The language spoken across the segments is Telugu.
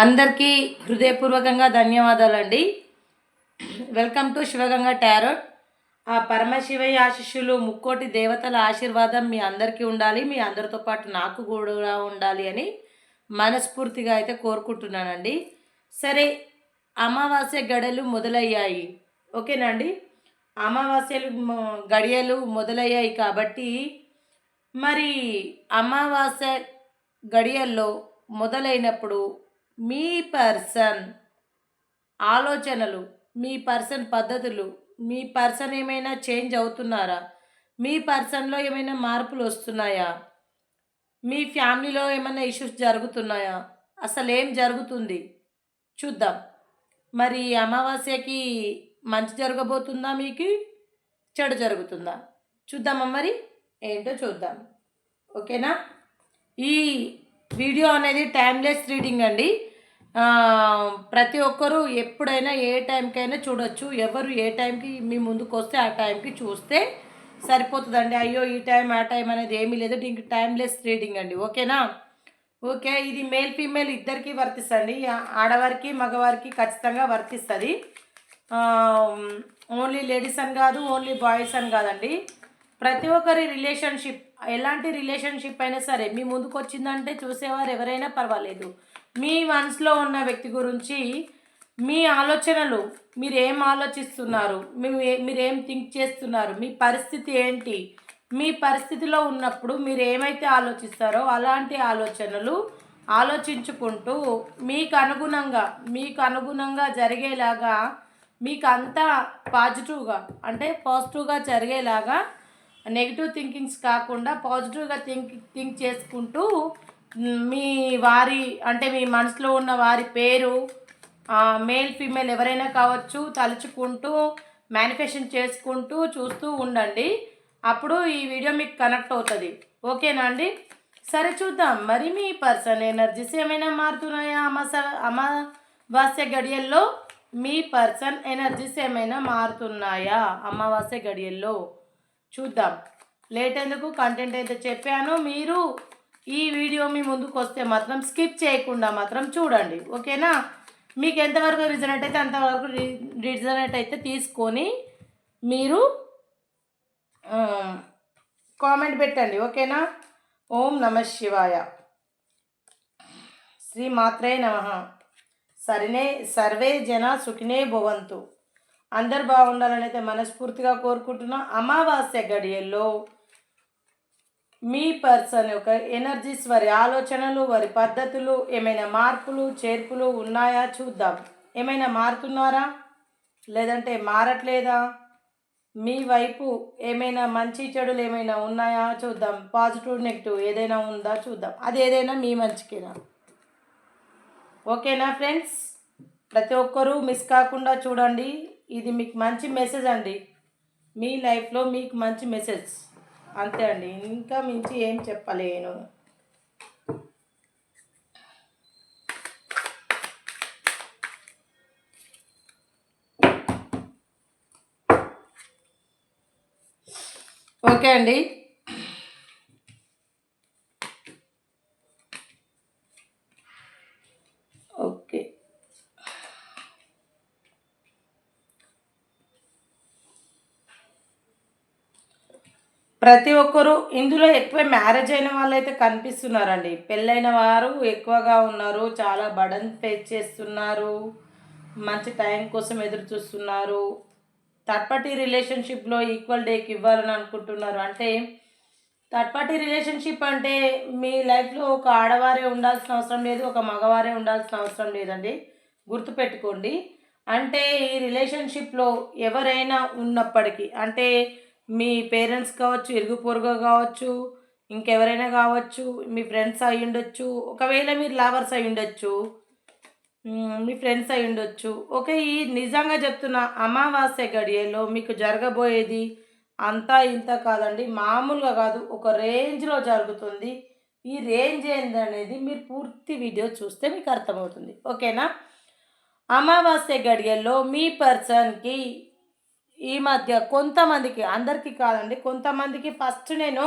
అందరికీ హృదయపూర్వకంగా ధన్యవాదాలండి. Welcome to Shivaganga tarot. ఆ పరమశివయ్య ఆశీస్సులు, ముక్కోటి దేవతల ఆశీర్వాదం మీ అందరికీ ఉండాలి, మీ అందరితో పాటు నాకు కూడా ఉండాలి అని మనస్ఫూర్తిగా అయితే కోరుకుంటున్నానండి. సరే, అమావాస్య గడలు మొదలయ్యాయి. ఓకేనా అండి? అమావాస్యలు గడియలు మొదలయ్యాయి కాబట్టి మరి అమావాస్య గడియల్లో మొదలైనప్పుడు మీ పర్సన్ ఆలోచనలు, మీ పర్సన్ పద్ధతులు, మీ పర్సన్ ఏమైనా చేంజ్ అవుతున్నారా? మీ పర్సన్‌లో ఏమైనా మార్పులు వస్తున్నాయా? మీ ఫ్యామిలీలో ఏమైనా ఇష్యూస్ జరుగుతున్నాయా? అసలేం జరుగుతుంది? చూద్దాం. మరి అమావాస్యకి మంచి జరగబోతుందా మీకు? చెడు జరుగుతుందా? చూద్దామా మరి? ఏంటో చూద్దాం. ఓకేనా? ఈ వీడియో అనేది టైమ్‌లెస్ రీడింగ్ అండి. ప్రతి ఒక్కరూ ఎప్పుడైనా ఏ టైంకైనా చూడొచ్చు. ఎవరు ఏ టైంకి మీ ముందుకొస్తే ఆ టైంకి చూస్తే సరిపోతుందండి. అయ్యో ఈ టైం ఆ టైం అనేది ఏమీ లేదు. దీనికి టైమ్‌లెస్ రీడింగ్ అండి. ఓకేనా? ఓకే. ఇది మేల్ ఫీమేల్ ఇద్దరికీ వర్తిస్తుంది. ఆడవారికి మగవారికి ఖచ్చితంగా వర్తిస్తుంది. ఓన్లీ లేడీస్ అని కాదు, ఓన్లీ బాయ్స్ అని కాదండి. ప్రతి ఒక్కరి రిలేషన్షిప్, ఎలాంటి రిలేషన్షిప్ అయినా సరే మీ ముందుకు వచ్చిందంటే చూసేవారు ఎవరైనా పర్వాలేదు. మీ మనసులో ఉన్న వ్యక్తి గురించి మీ ఆలోచనలు, మీరేం ఆలోచిస్తున్నారు, మీరేం థింక్ చేస్తున్నారు, మీ పరిస్థితి ఏంటి, మీ పరిస్థితిలో ఉన్నప్పుడు మీరు ఏమైతే ఆలోచిస్తారో అలాంటి ఆలోచనలు ఆలోచించుకుంటూ మీకు అనుగుణంగా జరిగేలాగా, మీకు అంతా పాజిటివ్గా జరిగేలాగా, నెగిటివ్ థింకింగ్స్ కాకుండా పాజిటివ్గా థింక్ చేసుకుంటూ మీ వారి మీ మనసులో ఉన్న వారి పేరు, మేల్ ఫీమేల్ ఎవరైనా కావచ్చు, తలుచుకుంటూ మేనిఫెస్టేషన్ చేసుకుంటూ చూస్తూ ఉండండి. అప్పుడు ఈ వీడియో మీకు కనెక్ట్ అవుతుంది. ఓకేనా అండి? సరే, చూద్దాం. మరి మీ పర్సన్ ఎనర్జీస్ ఏమైనా మారుతున్నాయా? అమావాస్య గడియల్లో మీ పర్సన్ ఎనర్జీస్ ఏమైనా మారుతున్నాయా? అమావాస్య గడియల్లో చూద్దాం. లేట్ ఎందుకు, కంటెంట్ అయితే చెప్పాను. మీరు ఈ వీడియో మీ ముందుకు వస్తే మాత్రం స్కిప్ చేయకుండా మాత్రం చూడండి. ఓకేనా? మీకు ఎంతవరకు రిజనేట్ అయితే అంతవరకు రిజనేట్ అయితే తీసుకొని మీరు కామెంట్ పెట్టండి. ఓకేనా? ఓం నమ శివాయ, శ్రీ మాత్రే నమః. సర్వే జన సుఖినే భవంతు. అందరు బాగుండాలని అయితే మనస్ఫూర్తిగా కోరుకుంటున్నా. అమావాస్య గడియల్లో మీ పర్సన్ యొక్క ఎనర్జీస్, వారి ఆలోచనలు, వారి పద్ధతులు ఏమైనా మార్పులు చేర్పులు ఉన్నాయా? చూద్దాం. ఏమైనా మారుతున్నారా, లేదంటే మారట్లేదా? మీ వైపు ఏమైనా మంచి చెడులు ఏమైనా ఉన్నాయా? చూద్దాం. పాజిటివ్ నెగిటివ్ ఏదైనా ఉందా? చూద్దాం. అది ఏదైనా మీ మంచికేనా? ఓకేనా ఫ్రెండ్స్? ప్రతి ఒక్కరూ మిస్ కాకుండా చూడండి. ఇది మీకు మంచి మెసేజ్ అండి. మీ లైఫ్లో మీకు మంచి మెసేజ్, అంతే అండి. ఇంకా మించి ఏం చెప్పలేను. ఓకే అండి. ఓకే, ప్రతి ఒక్కరు ఇందులో ఎక్కువ మ్యారేజ్ అయిన వాళ్ళైతే కనిపిస్తున్నారండి. పెళ్ళైన వారు ఎక్కువగా ఉన్నారు. చాలా బర్డన్ ఫేస్ చేస్తున్నారు. మంచి టైం కోసం ఎదురు చూస్తున్నారు. థర్డ్ పార్టీ రిలేషన్షిప్లో ఈక్వల్ డేకి ఇవ్వాలని అనుకుంటున్నారు. అంటే థర్డ్ పార్టీ రిలేషన్షిప్ అంటే మీ లైఫ్లో ఒక ఆడవారే ఉండాల్సిన అవసరం లేదు, ఒక మగవారే ఉండాల్సిన అవసరం లేదండి. గుర్తుపెట్టుకోండి. అంటే ఈ రిలేషన్షిప్లో ఎవరైనా ఉన్నప్పటికీ, అంటే మీ పేరెంట్స్ కావచ్చు, ఇరుగు పొరుగు కావచ్చు, ఇంకెవరైనా కావచ్చు, మీ ఫ్రెండ్స్ అయి ఉండొచ్చు, ఒకవేళ మీరు లవర్స్ అయి ఉండొచ్చు, మీ ఫ్రెండ్స్ అయి ఉండొచ్చు. ఓకే, ఈ నిజంగా చెప్తున్న అమావాస్య గడియలో మీకు జరగబోయేది అంతా ఇంత కాదండి. మామూలుగా కాదు, ఒక రేంజ్లో జరుగుతుంది. ఈ రేంజ్ ఏందనేది మీరు పూర్తి వీడియో చూస్తే మీకు అర్థమవుతుంది. ఓకేనా? అమావాస్య గడియల్లో మీ పర్సన్కి ఈ మధ్య కొంతమందికి, అందరికీ కాదండి, కొంతమందికి ఫస్ట్ నేను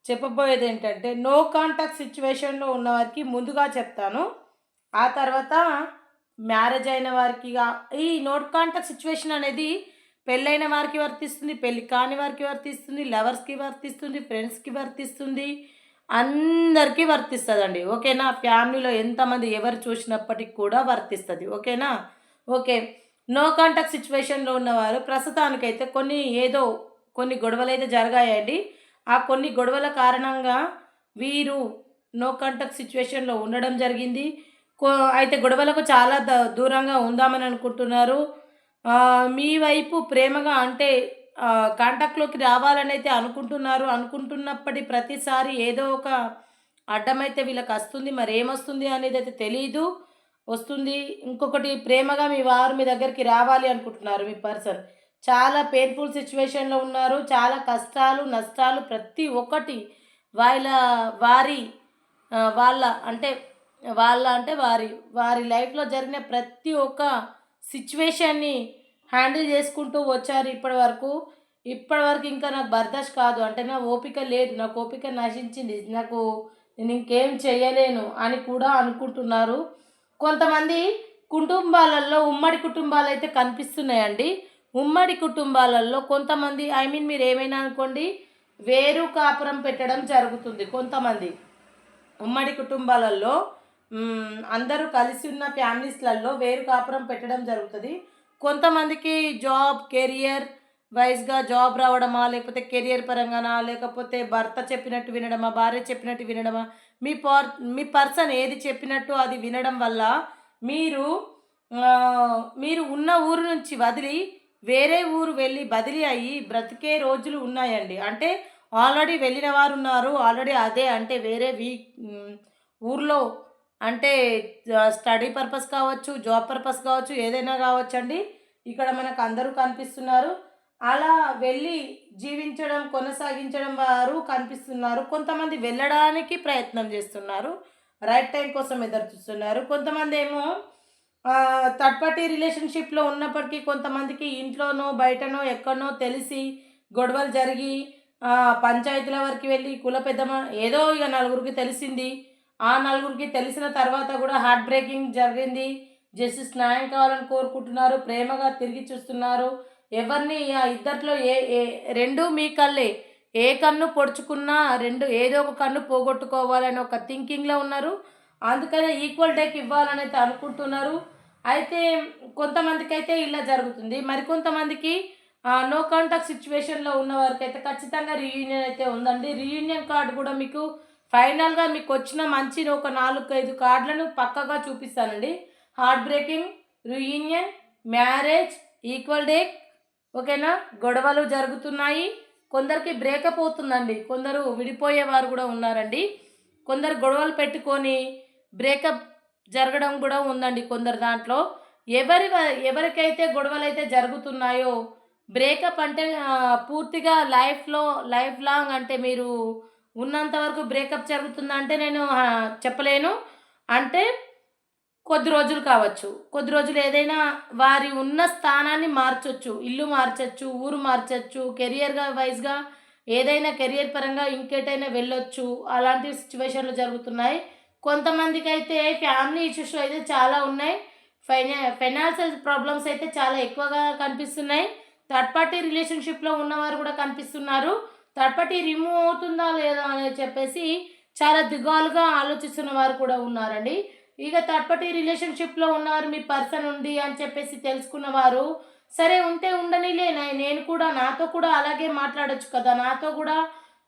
చెప్పబోయేది ఏంటంటే, నో కాంటాక్ట్ సిచ్యువేషన్లో ఉన్నవారికి ముందుగా చెప్తాను. ఆ తర్వాత మ్యారేజ్ అయిన వారికి ఈ నో కాంటాక్ట్ సిచ్యువేషన్ అనేది పెళ్ళైన వారికి వర్తిస్తుంది, పెళ్ళి కాని వారికి వర్తిస్తుంది, లవర్స్‌కి వర్తిస్తుంది, ఫ్రెండ్స్‌కి వర్తిస్తుంది. అందరికీ వర్తిస్తదండి. ఓకేనా? ఫ్యామిలీలో ఎంతమంది ఎవరు చూసినప్పటికి కూడా వర్తిస్తది. ఓకేనా? ఓకే. నో కాంటాక్ట్ సిచ్యువేషన్‌లో ఉన్నవారు ప్రస్తుతానికైతే కొన్ని గొడవలైతే జరిగాయండి. ఆ కొన్ని గొడవల కారణంగా వీరు నో కాంటాక్ట్ సిచ్యువేషన్‌లో ఉండడం జరిగింది. కొ అయితే గొడవలకు చాలా దూరంగా ఉందామని అనుకుంటున్నారు. మీ వైపు ప్రేమగా అంటే కాంటాక్ట్‌లోకి రావాలనైతే అనుకుంటున్నారు. అనుకుంటున్నప్పటి ప్రతిసారి ఏదో ఒక అడ్డమైతే వీళ్ళకస్తుంది. మరేమొస్తుంది అనేదైతే తెలీదు. వస్తుంది. ఇంకొకటి ప్రేమగా మీ వారు మీ దగ్గరికి రావాలి అనుకుంటున్నారు మీ పర్సన్. చాలా పెయిన్‌ఫుల్ సిట్యుయేషన్‌లో ఉన్నారు. చాలా కష్టాలు, నష్టాలు ప్రతి ఒక్కటి వాళ్ళ వారి వాళ్ళ అంటే వారి లైఫ్‌లో జరిగిన ప్రతి ఒక్క సిట్యుయేషన్‌ని హ్యాండిల్ చేసుకుంటూ వచ్చారు ఇప్పటివరకు. ఇప్పటివరకు ఇంకా నాకు బర్దాష్ కాదు. అంటే నా ఓపిక లేదు. నాకు ఓపిక నశించింది. నేను ఇంకేం చేయలేను అని కూడా అనుకుంటున్నారు. కొంతమంది కుటుంబాలలో ఉమ్మడి కుటుంబాలైతే కనిపిస్తున్నాయండి. ఉమ్మడి కుటుంబాలలో కొంతమంది మీరేమైనా అనుకోండి, వేరు కాపురం పెట్టడం జరుగుతుంది కొంతమంది. ఉమ్మడి కుటుంబాలలో అందరూ కలిసి ఉన్న ఫ్యామిలీస్‌లలో వేరు కాపురం పెట్టడం జరుగుతది. కొంతమందికి కెరియర్ వైస్‌గా జాబ్ రావడమా, లేకపోతే కెరియర్ పరంగానా, లేకపోతే భర్త చెప్పినట్టు వినడమా, భార్య చెప్పినట్టు వినడమా, మీ పర్సన్ ఏది చెప్పినట్టు అది వినడం వల్ల మీరు మీరు ఉన్న ఊరు నుంచి వదిలి వేరే ఊరు వెళ్ళి బదిలీ అయ్యి బ్రతికే రోజులు ఉన్నాయండి. అంటే ఆల్రెడీ వెళ్ళిన వారున్నారు. ఆల్రెడీ అదే అంటే వేరే ఊర్లో అంటే స్టడీ పర్పస్ కావచ్చు, జాబ్ పర్పస్ కావచ్చు, ఏదైనా కావచ్చండి. ఇక్కడ మనకు అందరూ కనిపిస్తున్నారు. అలా వెళ్ళి జీవించడం, కొనసాగించడం వారు కనిపిస్తున్నారు. కొంతమంది వెళ్ళడానికి ప్రయత్నం చేస్తున్నారు. రైట్ టైం కోసం ఎదురు చూస్తున్నారు. కొంతమందేమో థర్డ్ పార్టీ రిలేషన్‌షిప్‌లో ఉన్నప్పటికీ కొంతమందికి ఇంట్లోనో, బయటనో, ఎక్కడనో తెలిసి గొడవలు జరిగి పంచాయతీల వరకు వెళ్ళి కుల పెద్దమ్మ ఏదో ఇక నలుగురికి తెలిసింది. ఆ నలుగురికి తెలిసిన తర్వాత కూడా హార్ట్ బ్రేకింగ్ జరిగింది. జస్టిస్ న్యాయం కావాలని కోరుకుంటున్నారు. ప్రేమగా తిరిగి చూస్తున్నారు. ఎవరిని ఇద్దరిలో ఏ ఏ 2 మీ కళ్ళే. ఏ కన్ను పొడుచుకున్నా ఏదో ఒక కన్ను పోగొట్టుకోవాలని ఒక థింకింగ్‌లో ఉన్నారు. అందుకనే ఈక్వల్ డేకి ఇవ్వాలనైతే అనుకుంటున్నారు. అయితే కొంతమందికైతే ఇలా జరుగుతుంది. మరికొంతమందికి నో కాంటాక్ట్ సిట్యుయేషన్‌లో ఉన్న వారికైతే ఖచ్చితంగా రీయూనియన్ అయితే ఉందండి. రీయూనియన్ కార్డ్ కూడా మీకు ఫైనల్‌గా మీకొచ్చిన మంచి ఒక 4, 5 కార్డులను పక్కాగా చూపిస్తానండి. Heart breaking, reunion, marriage, equal day ఓకేనా? గొడవలు జరుగుతున్నాయి. కొందరికి బ్రేకప్ అవుతుందండి. కొందరు విడిపోయేవారు కూడా ఉన్నారండి. కొందరు గొడవలు పెట్టుకొని బ్రేకప్ జరగడం కూడా ఉందండి కొందరు దాంట్లో. ఎవరికైతే గొడవలైతే జరుగుతున్నాయో బ్రేకప్ అంటే పూర్తిగా లైఫ్ లాంగ్ అంటే మీరు ఉన్నంత వరకు బ్రేకప్ జరుగుతుందంటే నేను చెప్పలేను. అంటే కొద్ది రోజులు కావచ్చు. కొద్ది రోజులు ఏదైనా వారి ఉన్న స్థానాన్ని మార్చొచ్చు. ఇల్లు మార్చొచ్చు, ఊరు మార్చొచ్చు, వైస్‌గా ఏదైనా కెరియర్ పరంగా ఇంకేటైనా వెళ్ళొచ్చు. అలాంటి సిట్యుయేషన్‌లు జరుగుతున్నాయి. కొంతమందికైతే ఫ్యామిలీ ఇష్యూస్ అయితే చాలా ఉన్నాయి. ఫైనాన్షియల్ ప్రాబ్లమ్స్ అయితే చాలా ఎక్కువగా కనిపిస్తున్నాయి. థర్డ్ పార్టీ రిలేషన్‌షిప్‌లో ఉన్నవారు కూడా కనిపిస్తున్నారు. థర్డ్ పార్టీ రిమూవ్ అవుతుందా లేదా అని చెప్పేసి చాలా దిగాలుగా ఆలోచిస్తున్న వారు కూడా ఉన్నారండి. ఇక థర్డ్ పార్టీ రిలేషన్‌షిప్‌లో ఉన్నవారు మీ పర్సన్ ఉంది అని చెప్పేసి తెలుసుకున్నవారు, సరే ఉంటే ఉండనీలే నేను కూడా నాతో కూడా అలాగే మాట్లాడొచ్చు కదా! నాతో కూడా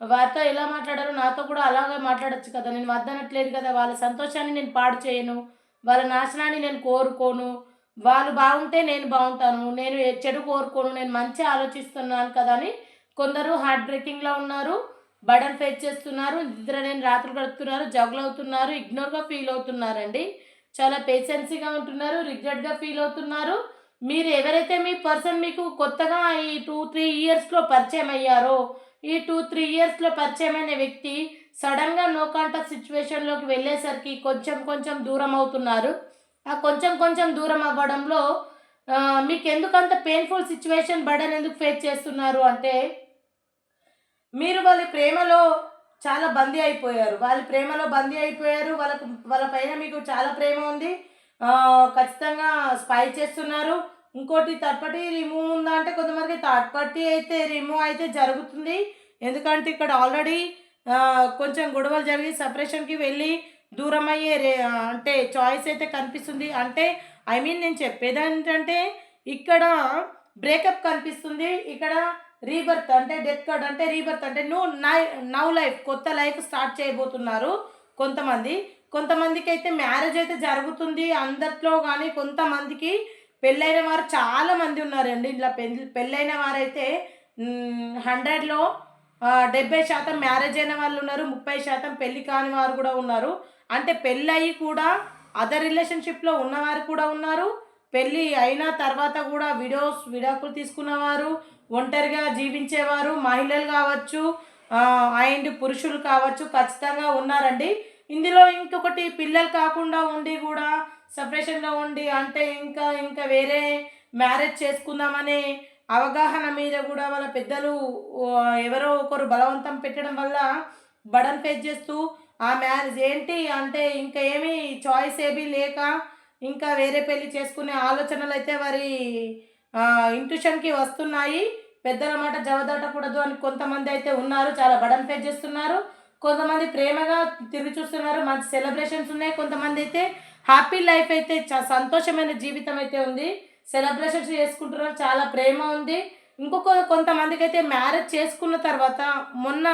వారితో ఎలా మాట్లాడారో నాతో కూడా అలాగే మాట్లాడొచ్చు కదా! నేను వద్దనట్లేదు కదా! వాళ్ళ సంతోషాన్ని నేను పాడు చేయను. వాళ్ళ నాశనాన్ని నేను కోరుకోను. వాళ్ళు బాగుంటే నేను బాగుంటాను. నేను చెడు కోరుకోను. నేను మంచి ఆలోచిస్తున్నాను కదా! అని కొందరు హార్ట్ బ్రేకింగ్‌లో ఉన్నారు. బర్డెన్ ఫేస్ చేస్తున్నారు. నిద్రలేని రాత్రులు గడుపుతున్నారు. జగులవుతున్నారు. ఇగ్నోర్‌గా ఫీల్ అవుతున్నారండి. చాలా పేషెన్సీగా ఉంటున్నారు. రిగ్రెట్‌గా ఫీల్ అవుతున్నారు. మీరు ఎవరైతే మీ పర్సన్ మీకు కొత్తగా ఈ 2, 3 ఇయర్స్‌లో పరిచయం అయ్యారో, ఈ 2, 3 ఇయర్స్‌లో పరిచయమైన వ్యక్తి సడెన్‌గా నో కాంటాక్ట్ సిట్యుయేషన్‌లోకి వెళ్ళేసరికి కొంచెం కొంచెం దూరం అవుతున్నారు. ఆ కొంచెం కొంచెం దూరం అవ్వడంలో మీకెందుకంత పెయిన్‌ఫుల్ సిట్యుయేషన్ బర్డెన్ ఎందుకు ఫేస్ చేస్తున్నారు అంటే మీరు వాళ్ళ ప్రేమలో చాలా బందీ అయిపోయారు. వాళ్ళ ప్రేమలో బందీ అయిపోయారు. వాళ్ళ పైన మీకు చాలా ప్రేమ ఉంది. ఖచ్చితంగా స్పై చేస్తున్నారు. ఇంకోటి థర్డ్ పార్టీ రిమూవ్ ఉందా అంటే కొంతమందికి థర్డ్ పార్టీ అయితే రిమూవ్ అయితే జరుగుతుంది. ఎందుకంటే ఇక్కడ ఆల్రెడీ కొంచెం గొడవలు జరిగి సెపరేషన్‌కి వెళ్ళి దూరమయ్యే అంటే చాయిస్ అయితే కనిపిస్తుంది. అంటే ఐ మీన్ నేను చెప్పేదేంటంటే ఇక్కడ బ్రేకప్ కనిపిస్తుంది. ఇక్కడ రీబర్త్ అంటే డెత్ కార్డ్ అంటే రీబర్త్ అంటే నౌ లైఫ్ కొత్త లైఫ్ స్టార్ట్ చేయబోతున్నారు కొంతమంది. కొంతమందికైతే మ్యారేజ్ అయితే జరుగుతుంది అందరిలో గానీ కొంతమందికి పెళ్ళైన వారు చాలా మంది ఉన్నారండి. ఇలా పెళ్ళైన వారైతే 100లో 70% మ్యారేజ్ అయిన వాళ్ళు ఉన్నారు. 30% పెళ్లి కాని వారు కూడా ఉన్నారు. అంటే పెళ్ళయి కూడా అదర్ రిలేషన్‌షిప్‌లో ఉన్నవారు కూడా ఉన్నారు. పెళ్ళి అయిన తర్వాత కూడా విడాకులు తీసుకున్నవారు, ఒంటరిగా జీవించేవారు, మహిళలు కావచ్చు, అండ్ పురుషులు కావచ్చు ఖచ్చితంగా ఉన్నారండి. ఇందులో ఇంకొకటి పిల్లలు కాకుండా ఉండి కూడా సెపరేషన్‌లో ఉండి అంటే ఇంకా వేరే మ్యారేజ్ చేసుకుందామనే అవగాహన మీద కూడా వాళ్ళ పెద్దలు ఎవరో ఒకరు బలవంతం పెట్టడం వల్ల బర్డెన్ ఫేస్ చేస్తూ ఆ మ్యారేజ్ ఏంటి అంటే ఇంకా ఏమీ చాయిస్ ఏమీ లేక ఇంకా వేరే పెళ్లి చేసుకునే ఆలోచనలు అయితే వారి ఇంట్యూషన్‌కి వస్తున్నాయి. పెద్దల మాట జవదాటకూడదు అని కొంతమంది అయితే ఉన్నారు. చాలా బర్డెన్ ఫేస్ చేస్తున్నారు. కొంతమంది ప్రేమగా తిరిగి చూస్తున్నారు. మంచి సెలబ్రేషన్స్ ఉన్నాయి. కొంతమంది అయితే హ్యాపీ లైఫ్ అయితే సంతోషమైన జీవితం అయితే ఉంది. సెలబ్రేషన్స్ చేసుకుంటున్నారు. చాలా ప్రేమ ఉంది. కొంతమందికి అయితే మ్యారేజ్ చేసుకున్న తర్వాత మొన్న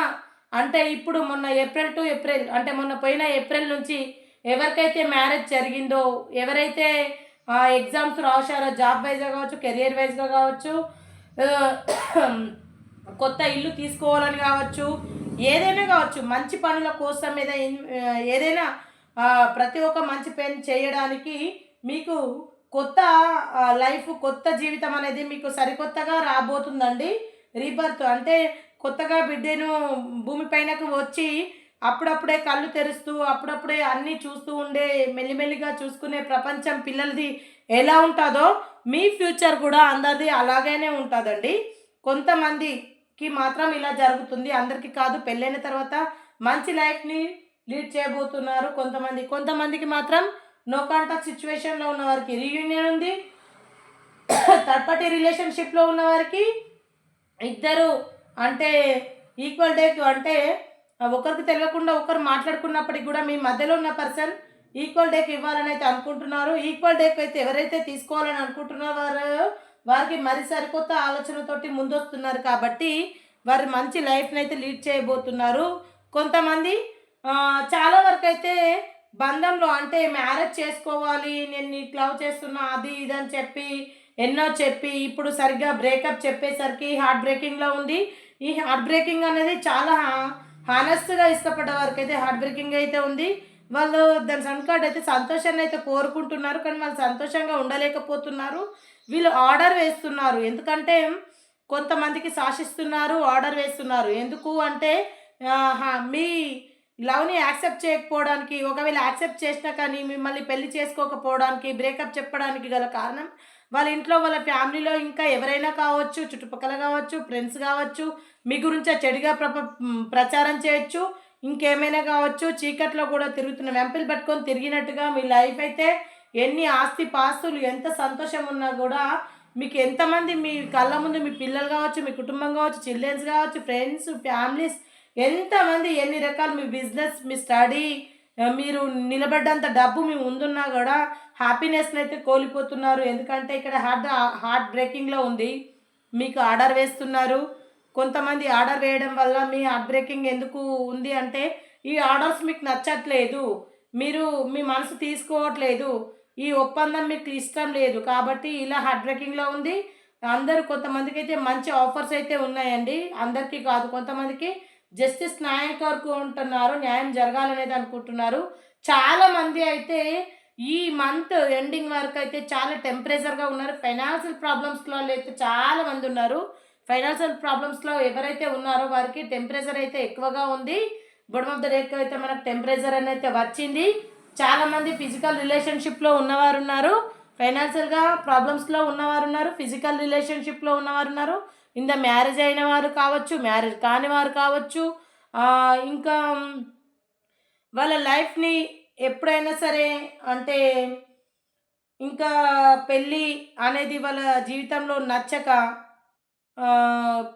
ఏప్రిల్ టు ఏప్రిల్ అంటే మొన్న పోయిన ఏప్రిల్ నుంచి ఎవరికైతే మ్యారేజ్ జరిగిందో, ఎవరైతే ఎగ్జామ్స్ రాశారో జాబ్ వైజ్‌గా కావచ్చు, కెరియర్ వైజ్‌గా కావచ్చు, కొత్త ఇల్లు తీసుకోవాలని కావచ్చు, ఏదైనా కావచ్చు మంచి పనుల కోసం ఏదైనా ప్రతి ఒక్క మంచి పని చేయడానికి మీకు కొత్త లైఫ్ కొత్త జీవితం అనేది మీకు సరికొత్తగా రాబోతుందండి. రీబర్త్ అంటే కొత్తగా బిడ్డను భూమి పైనకు వచ్చి అప్పుడప్పుడే కళ్ళు తెరుస్తూ అప్పుడప్పుడే అన్నీ చూస్తూ ఉండే మెల్లిమెల్లిగా చూసుకునే ప్రపంచం పిల్లలది ఎలా ఉంటుందో మీ ఫ్యూచర్ కూడా అందరిది అలాగనే ఉంటుందండి. కొంతమందికి మాత్రం ఇలా జరుగుతుంది, అందరికీ కాదు. పెళ్ళైన తర్వాత మంచి లైఫ్ని లీడ్ చేయబోతున్నారు కొంతమందికి మాత్రం నో కాంటాక్ట్ సిచ్యువేషన్లో ఉన్న వారికి రీయూనియన్ ఉంది. థర్డ్ పార్టీ రిలేషన్షిప్లో ఉన్న వారికి ఇద్దరు అంటే ఈక్వల్ డేక్ అంటే ఒకరికి తెలియకుండా ఒకరు మాట్లాడుకున్నప్పటికి కూడా మీ మధ్యలో ఉన్న పర్సన్ ఈక్వల్ డేక్ ఇవ్వాలని అయితే అనుకుంటున్నారు. ఈక్వల్ డేక్ అయితే ఎవరైతే తీసుకోవాలని అనుకుంటున్నారో వారికి మరి సరికొత్త ఆలోచనతోటి ముందొస్తున్నారు కాబట్టి వారు మంచి లైఫ్ని అయితే లీడ్ చేయబోతున్నారు. కొంతమంది చాలా వరకు అయితే బంధంలో అంటే మ్యారేజ్ చేసుకోవాలి, నేను నీకు లవ్ చేస్తున్నా అది ఇది అని చెప్పి ఇప్పుడు సరిగ్గా బ్రేకప్ చెప్పేసరికి హార్ట్ బ్రేకింగ్లో ఉంది. ఈ హార్ట్ బ్రేకింగ్ అనేది చాలా హానెస్ట్గా ఇష్టపడ్డ వారికి అయితే హార్ట్ బ్రేకింగ్ అయితే ఉంది. వాళ్ళు దాని సన్కార్డ్ అయితే సంతోషాన్ని అయితే కోరుకుంటున్నారు, కానీ వాళ్ళు సంతోషంగా ఉండలేకపోతున్నారు. వీళ్ళు ఆర్డర్ వేస్తున్నారు. ఎందుకంటే కొంతమందికి శాసిస్తున్నారు, ఆర్డర్ వేస్తున్నారు. ఎందుకు అంటే మీ లవ్ని యాక్సెప్ట్ చేయకపోవడానికి, ఒకవేళ యాక్సెప్ట్ చేసినా కానీ మిమ్మల్ని పెళ్లి చేసుకోకపోవడానికి, బ్రేకప్ చెప్పడానికి గల కారణం వాళ్ళ ఇంట్లో వాళ్ళ ఫ్యామిలీలో ఇంకా ఎవరైనా కావచ్చు, చుట్టుపక్కల కావచ్చు, ఫ్రెండ్స్ కావచ్చు, మీ గురించి చెడుగా ప్రచారం చేయొచ్చు, ఇంకేమైనా కావచ్చు. చీకట్లో కూడా తిరుగుతున్న వెంపలు పట్టుకొని తిరిగినట్టుగా మీ లైఫ్ అయితే ఎన్ని ఆస్తి పాస్తులు ఎంత సంతోషం ఉన్నా కూడా మీకు ఎంతమంది మీ కళ్ళ ముందు మీ పిల్లలు కావచ్చు, మీ కుటుంబం కావచ్చు, చిల్డ్రన్స్ కావచ్చు, ఫ్రెండ్స్, ఫ్యామిలీస్ ఎంతమంది ఎన్ని రకాలు మీ బిజినెస్, మీ స్టడీ, మీరు నిలబడ్డంత డబ్బు మీ ముందున్నా కూడా హ్యాపీనెస్ని అయితే కోల్పోతున్నారు. ఎందుకంటే ఇక్కడ హార్ట్ బ్రేకింగ్లో ఉంది. మీకు ఆర్డర్ వేస్తున్నారు. కొంతమంది ఆర్డర్ వేయడం వల్ల మీ హార్ట్ బ్రేకింగ్ ఎందుకు ఉంది అంటే ఈ ఆర్డర్స్ మీకు నచ్చట్లేదు, మీరు మీ మనసు తీసుకోవట్లేదు, ఈ ఒప్పందం మీకు ఇష్టం లేదు కాబట్టి ఇలా హార్ట్ బ్రేకింగ్లో ఉంది. కొంతమందికి అయితే మంచి ఆఫర్స్ అయితే ఉన్నాయండి, అందరికీ కాదు. కొంతమందికి జస్టిస్ న్యాయం కోరుకుంటున్నారు, న్యాయం జరగాలనేది అనుకుంటున్నారు. చాలామంది అయితే ఈ మంత్ ఎండింగ్ వరకు అయితే చాలా టెంపరేచర్గా ఉన్నారు. ఫైనాన్షియల్ ప్రాబ్లమ్స్లో అయితే చాలామంది ఉన్నారు. ఫైనాన్షియల్ ప్రాబ్లమ్స్లో ఎవరైతే ఉన్నారో వారికి టెంపరేచర్ అయితే ఎక్కువగా ఉంది. బాటమ్ ఆఫ్ ద డేక్ అయితే మనకు టెంపరేచర్ అని అయితే వచ్చింది. చాలామంది ఫిజికల్ రిలేషన్షిప్లో ఉన్నవారు ఉన్నారు, ఫైనాన్షియల్గా ప్రాబ్లమ్స్లో ఉన్నవారు ఉన్నారు, ఫిజికల్ రిలేషన్షిప్లో ఉన్నవారు ఉన్నారు, మ్యారేజ్ అయిన వారు కావచ్చు, మ్యారేజ్ కాని వారు కావచ్చు, ఇంకా వాళ్ళ లైఫ్ని ఎప్పుడైనా సరే అంటే ఇంకా పెళ్ళి అనేది వాళ్ళ జీవితంలో నచ్చక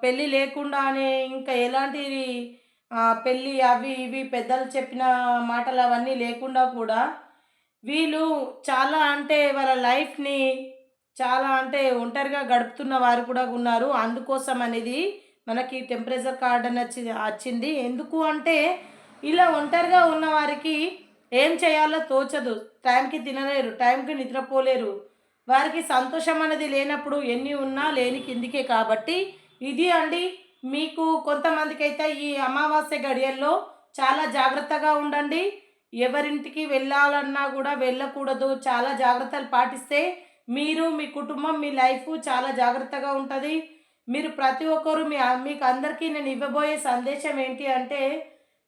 పెళ్ళి లేకుండానే ఇంకా ఎలాంటి పెళ్ళి అవి ఇవి పెద్దలు చెప్పిన మాటలు అవన్నీ లేకుండా కూడా వీళ్ళు చాలా అంటే వాళ్ళ లైఫ్‌ని చాలా అంటే ఒంటరిగా గడుపుతున్న వారు కూడా ఉన్నారు. అందుకోసం అనేది మనకి టెంపరేచర్ కార్డ్ అని వచ్చింది. ఎందుకు అంటే ఇలా ఒంటరిగా ఉన్న వారికి ఏం చేయాలో తోచదు. టైంకి తినలేరు, టైంకి నిద్రపోలేరు. వారికి సంతోషం అనేది లేనప్పుడు ఎన్ని ఉన్నా లేని కిందికే కాబట్టి ఇది అండి. మీకు కొంతమందికైతే ఈ అమావాస్య గడియల్లో చాలా జాగ్రత్తగా ఉండండి. ఎవరింటికి వెళ్ళాలన్నా కూడా వెళ్ళకూడదు. చాలా జాగ్రత్తలు పాటిస్తే మీరు, మీ కుటుంబం, మీ లైఫ్ చాలా జాగ్రత్తగా ఉంటది. మీరు ప్రతి ఒక్కరు మీకు అందరికీ నేను ఇవ్వబోయే సందేశం ఏంటి అంటే,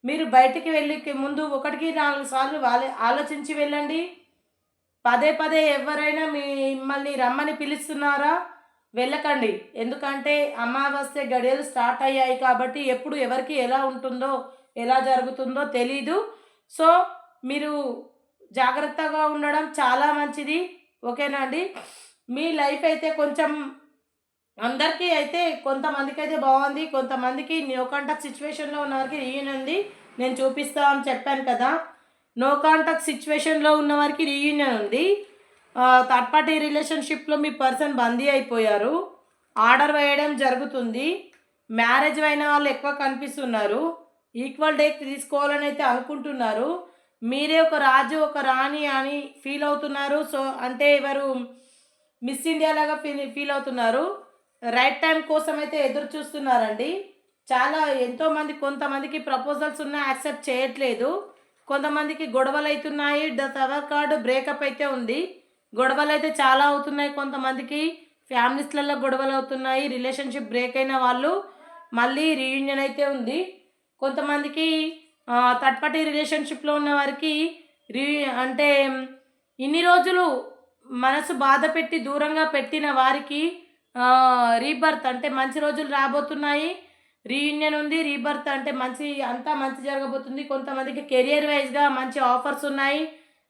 మీరు బయటికి వెళ్ళే ముందు 1కి 4 సార్లు ఆలోచించి వెళ్ళండి. పదే పదే ఎవరైనా మిమ్మల్ని రమ్మని పిలుస్తున్నారా? వెళ్ళకండి. ఎందుకంటే అమావాస్య గడియలు స్టార్ట్ అయ్యాయి కాబట్టి ఎప్పుడు ఎవరికి ఎలా ఉంటుందో, ఎలా జరుగుతుందో తెలీదు. సో, మీరు జాగ్రత్తగా ఉండడం చాలా మంచిది. ఓకేనా అండి? మీ లైఫ్ అయితే కొంచెం అందరికీ అయితే కొంతమందికైతే బాగుంది. కొంతమందికి నో కాంటాక్ట్ సిచ్యువేషన్‌లో ఉన్నవారికి రీయూనియన్ ఉంది. నేను చూపిస్తా అని చెప్పాను కదా! నో కాంటాక్ట్ సిచ్యువేషన్‌లో ఉన్నవారికి రీయూనియన్ ఉంది. థర్డ్ పార్టీ రిలేషన్‌షిప్‌లో మీ పర్సన్ బందీ అయిపోయారు. ఆర్డర్ వేయడం జరుగుతుంది. మ్యారేజ్ అయిన వాళ్ళు ఎక్కువ కనిపిస్తున్నారు. ఈక్వల్ డే తీసుకోవాలని అయితే అనుకుంటున్నారు. మీరే ఒక రాజు, ఒక రాణి అని ఫీల్ అవుతున్నారు. సో, అంటే ఎవరు మిస్ ఇండియా లాగా ఫీల్ అవుతున్నారు. రైట్ టైం కోసం అయితే ఎదురు చూస్తున్నారండి. చాలా ఎంతోమంది కొంతమందికి ప్రపోజల్స్ ఉన్నా యాక్సెప్ట్ చేయట్లేదు. కొంతమందికి గొడవలు అవుతున్నాయి. టవర్ కార్డు బ్రేకప్ అయితే ఉంది. గొడవలు అయితే చాలా అవుతున్నాయి. కొంతమందికి ఫ్యామిలీస్లలో గొడవలు అవుతున్నాయి. రిలేషన్షిప్ బ్రేక్ అయిన వాళ్ళు మళ్ళీ రీయూనియన్ అయితే ఉంది. కొంతమందికి థర్డ్ పార్టీ రిలేషన్షిప్లో ఉన్న వారికి అంటే ఇన్ని రోజులు మనసు బాధ పెట్టి దూరంగా పెట్టిన వారికి రీబర్త్ అంటే మంచి రోజులు రాబోతున్నాయి. రీయూనియన్ ఉంది. రీబర్త్ అంటే అంతా మంచి జరగబోతుంది. కొంతమందికి కెరియర్ వైజ్‌గా మంచి ఆఫర్స్ ఉన్నాయి.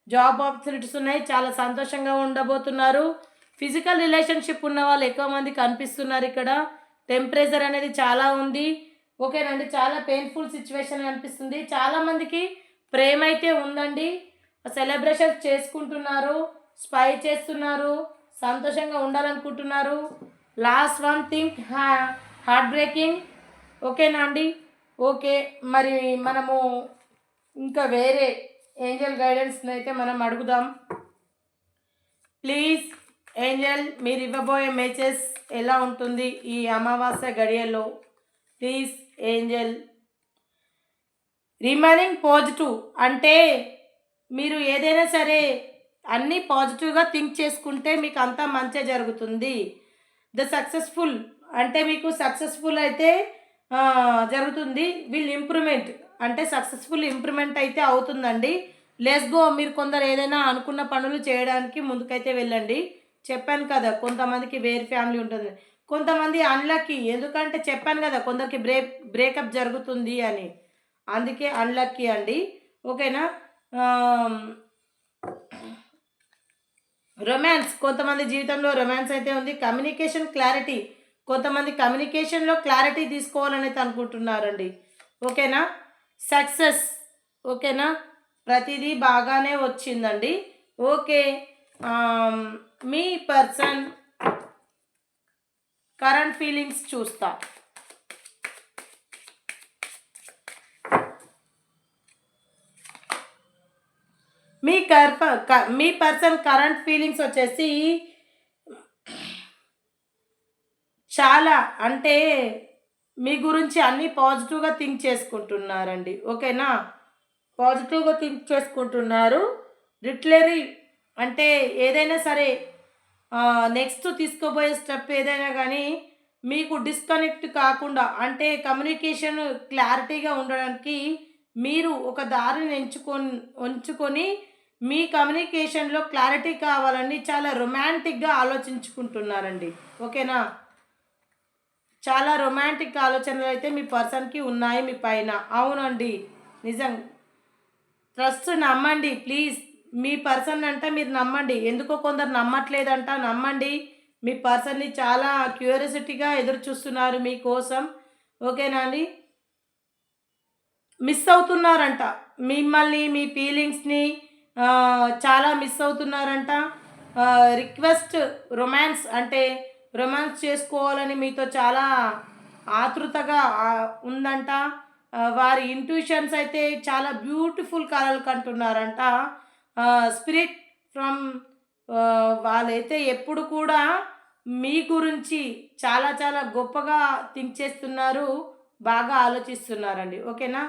జాబ్ ఆపర్చునిటీస్ ఉన్నాయి. చాలా సంతోషంగా ఉండబోతున్నారు. ఫిజికల్ రిలేషన్షిప్ ఉన్న వాళ్ళు ఎక్కువ మంది కనిపిస్తున్నారు ఇక్కడ. టెంపరేచర్ అనేది చాలా ఉంది. ఓకేనండి. చాలా పెయిన్ఫుల్ సిచ్యువేషన్ అనిపిస్తుంది. చాలామందికి ప్రేమ అయితే ఉందండి. సెలబ్రేషన్స్ చేసుకుంటున్నారు. స్పై చేస్తున్నారు. సంతోషంగా ఉండాలనుకుంటున్నారు. Last one thing heart breaking. ఓకేనా అండి? ఓకే. మరి మనము ఇంకా వేరే ఏంజెల్ గైడెన్స్ని అయితే మనం అడుగుదాం. ప్లీజ్ ఏంజెల్, మీరు ఇవ్వబోయే మెసేజ్ ఎలా ఉంటుంది ఈ అమావాస్య గడియల్లో? Please angel. రిమైనింగ్ పాజిటివ్ అంటే మీరు ఏదైనా సరే అన్నీ పాజిటివ్గా థింక్ చేసుకుంటే మీకు అంతా మంచి జరుగుతుంది. ద సక్సెస్ఫుల్ అంటే మీకు సక్సెస్ఫుల్ అయితే జరుగుతుంది. విల్ ఇంప్రూవ్మెంట్ అంటే సక్సెస్ఫుల్ ఇంప్రూవ్మెంట్ అయితే అవుతుందండి. Let's go. మీరు కొందరు ఏదైనా అనుకున్న పనులు చేయడానికి ముందుకైతే వెళ్ళండి. చెప్పాను కదా కొంతమందికి వేరే ఫ్యామిలీ ఉంటుంది. కొంతమంది అన్లక్కీ. ఎందుకంటే చెప్పాను కదా కొందరికి బ్రేకప్ జరుగుతుంది అని. అందుకే అన్లక్కీ అండి. ఓకేనా? రొమాన్స్ కొంతమంది జీవితంలో రొమాన్స్ అయితే ఉంది. కమ్యూనికేషన్ క్లారిటీ కొంతమంది కమ్యూనికేషన్లో క్లారిటీ తీసుకోవాలని అయితే అనుకుంటున్నారండి. ఓకేనా? సక్సెస్. ఓకేనా? ప్రతిదీ బాగానే వచ్చిందండి. ఓకే. మీ పర్సన్ కరెంట్ ఫీలింగ్స్ చూస్తా. మీ పర్సన్ కరెంట్ ఫీలింగ్స్ వచ్చేసి చాలా అంటే మీ గురించి అన్నీ పాజిటివ్గా థింక్ చేసుకుంటున్నారండి. ఓకేనా? పాజిటివ్గా థింక్ చేసుకుంటున్నారు. లిటరరీ అంటే ఏదైనా సరే నెక్స్ట్ తీసుకోబోయే స్టెప్ ఏదైనా కానీ మీకు డిస్కనెక్ట్ కాకుండా అంటే కమ్యూనికేషన్ క్లారిటీగా ఉండడానికి మీరు ఒక దారిని ఉంచుకొని మీ కమ్యూనికేషన్లో క్లారిటీ కావాలని చాలా రొమాంటిక్గా ఆలోచించుకుంటున్నారండి. ఓకేనా? చాలా రొమాంటిక్ ఆలోచనలు అయితే మీ పర్సన్కి ఉన్నాయి మీ పైన. అవునండి, నిజం. ట్రస్ట్, నమ్మండి ప్లీజ్. మీ పర్సన్ అంట మీరు నమ్మండి. ఎందుకో కొందరు నమ్మట్లేదంట, నమ్మండి. మీ పర్సన్ని చాలా క్యూరియాసిటీగా ఎదురు చూస్తున్నారు మీకోసం. ఓకేనా అండి? మిస్ అవుతున్నారంట మిమ్మల్ని, మీ ఫీలింగ్స్ని చాలా మిస్ అవుతున్నారంట. రిక్వెస్ట్ రొమాన్స్ అంటే రొమాన్స్ చేసుకోవాలని మీతో చాలా ఆతృతగా ఉందంట. వారి ఇంట్యూషన్స్ అయితే చాలా బ్యూటిఫుల్ కలలు కంటున్నారంట. స్పిరిట్ ఫ్రమ్ వాళ్ళైతే ఎప్పుడు కూడా మీ గురించి చాలా చాలా గొప్పగా థింక్ చేస్తున్నారు, బాగా ఆలోచిస్తున్నారండి. ఓకేనా?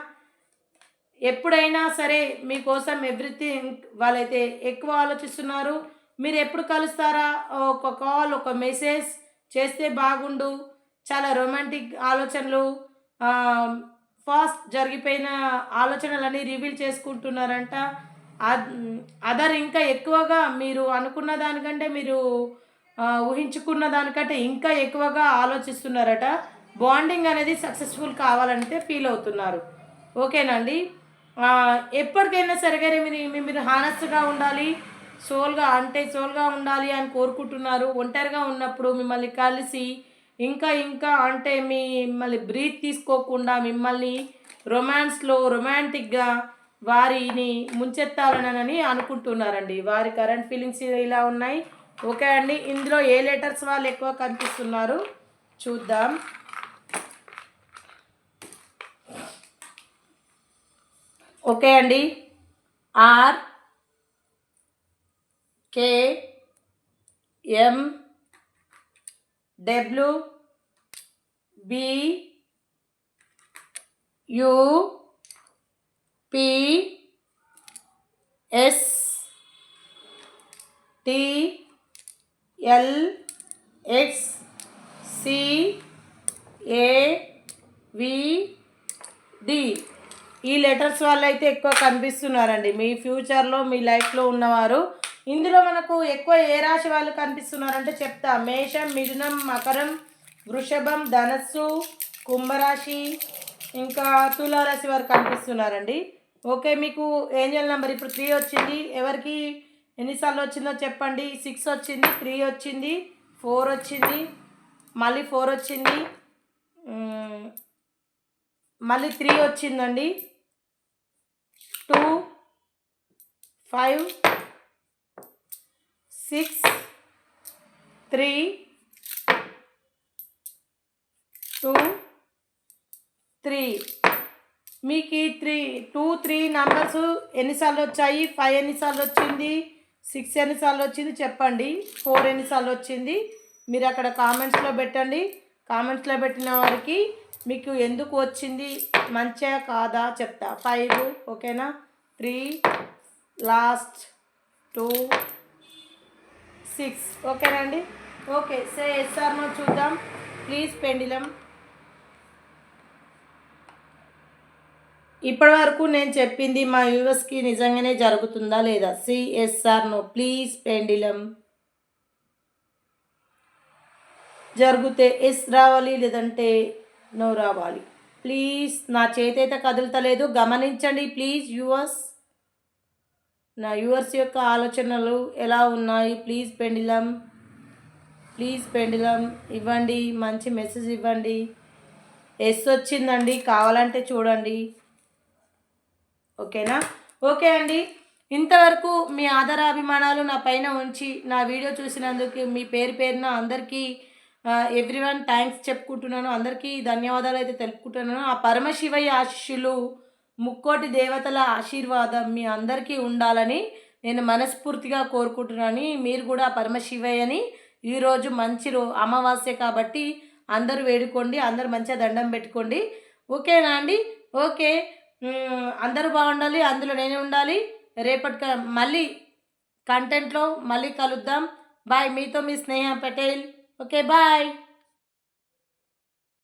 ఎప్పుడైనా సరే మీకోసం ఎవ్రీథింగ్ వాళ్ళైతే ఎక్కువ ఆలోచిస్తున్నారు. మీరు ఎప్పుడు కలుస్తారా, ఒక కాల్, ఒక మెసేజ్ చేస్తే బాగుండు. చాలా రొమాంటిక్ ఆలోచనలు, ఫాస్ట్ జరిగిపోయిన ఆలోచనలన్నీ రివీల్ చేసుకుంటున్నారంట. అదర్ ఇంకా ఎక్కువగా మీరు అనుకున్న దానికంటే, మీరు ఊహించుకున్న దానికంటే ఇంకా ఎక్కువగా ఆలోచిస్తున్నారట. బాండింగ్ అనేది సక్సెస్ఫుల్ కావాలంటే ఫీల్ అవుతున్నారు. ఓకేనండి? ఎప్పటికైనా సరే కానీ మీరు హానెస్ట్గా ఉండాలి, సోల్గా ఉండాలి అని కోరుకుంటున్నారు. ఒంటరిగా ఉన్నప్పుడు మిమ్మల్ని కలిసి ఇంకా ఇంకా అంటే మిమ్మల్ని బ్రీత్ తీసుకోకుండా మిమ్మల్ని రొమాంటిక్గా వారిని ముంచెత్తాలనని అనుకుంటున్నారండి. వారి కరెంట్ ఫీలింగ్స్ ఇలా ఉన్నాయి. ఓకే అండి, ఇందులో ఏ లెటర్స్ వాళ్ళు ఎక్కువ కనిపిస్తున్నారు చూద్దాం. ఓకే అండి, R, K, M, W, B, U, P, S, T, L, X, C, A, V, D. ఈ లెటర్స్ వాళ్ళు అయితే ఎక్కువ కనిపిస్తున్నారండి మీ ఫ్యూచర్లో, మీ లైఫ్లో ఉన్నవారు. ఇందులో మనకు ఎక్కువ ఏ రాశి వాళ్ళు కనిపిస్తున్నారంటే చెప్తా. మేషం, మిథునం, మకరం, వృషభం, ధనస్సు, కుంభరాశి, ఇంకా తులారాశి వారు కనిపిస్తున్నారండి. ఓకే, మీకు ఏంజల్ నెంబర్ ఇప్పుడు 3 వచ్చింది. ఎవరికి ఎన్నిసార్లు వచ్చిందో చెప్పండి. 6 వచ్చింది, 3 వచ్చింది, 4 వచ్చింది, మళ్ళీ 4 వచ్చింది, మళ్ళీ 3 వచ్చిందండి, 2, 5, 6, 3, 2, 3. మీకు ఈ 3 నంబర్స్ ఎన్నిసార్లు వచ్చాయి? 5 ఎన్నిసార్లు వచ్చింది? 6 ఎన్నిసార్లు వచ్చింది చెప్పండి. 4 ఎన్నిసార్లు వచ్చింది మీరు అక్కడ కామెంట్స్లో పెట్టండి. కామెంట్స్లో పెట్టిన వారికి మీకు ఎందుకు వచ్చింది, మంచిగా కాదా చెప్తా. 5 ఓకేనా, 3, లాస్ట్ 2, 6 ఓకేనా అండి. ఓకే, సే ఎస్ఆర్ నో చూద్దాం ప్లీజ్. పెండిలం, ఇప్పటి వరకు నేను చెప్పింది మా వ్యూవర్స్కి నిజంగానే జరుగుతుందా లేదా? Say yes or no please. పెండిలం జరిగితే ఎస్ రావాలి, లేదంటే నో రావాలి ప్లీజ్. నా చేతి అయితే కదులుతలేదు, గమనించండి ప్లీజ్ వ్యూవర్స్. నా వ్యూవర్స్ యొక్క ఆలోచనలు ఎలా ఉన్నాయి ప్లీజ్. పెండిలం ఇవ్వండి, మంచి మెసేజ్ ఇవ్వండి. ఎస్ వచ్చిందండి, కావాలంటే చూడండి. ఓకేనా? ఓకే అండి, ఇంతవరకు మీ ఆదరాభిమానాలు నా పైన ఉంచి నా వీడియో చూసినందుకు మీ పేరున అందరికీ ఎవ్రీవన్ థ్యాంక్స్ చెప్పుకుంటున్నాను. అందరికీ ధన్యవాదాలు అయితే తెలుపుకుంటున్నాను. ఆ పరమశివయ్య ఆశీస్సులు, ముక్కోటి దేవతల ఆశీర్వాదం మీ అందరికీ ఉండాలని నేను మనస్ఫూర్తిగా కోరుకుంటున్నాను. మీరు కూడా పరమశివయ్యని ఈరోజు మంచి అమావాస్య కాబట్టి అందరూ వేడుకోండి, అందరూ మంచిగా దండం పెట్టుకోండి. ఓకేనా అండి? ఓకే, అందరూ బాగుండాలి, అందులో నేనే ఉండాలి. రేపటి మళ్ళీ కంటెంట్లో మళ్ళీ కలుద్దాం. బాయ్. మీతో మీ స్నేహ పటేల్. Okay, bye.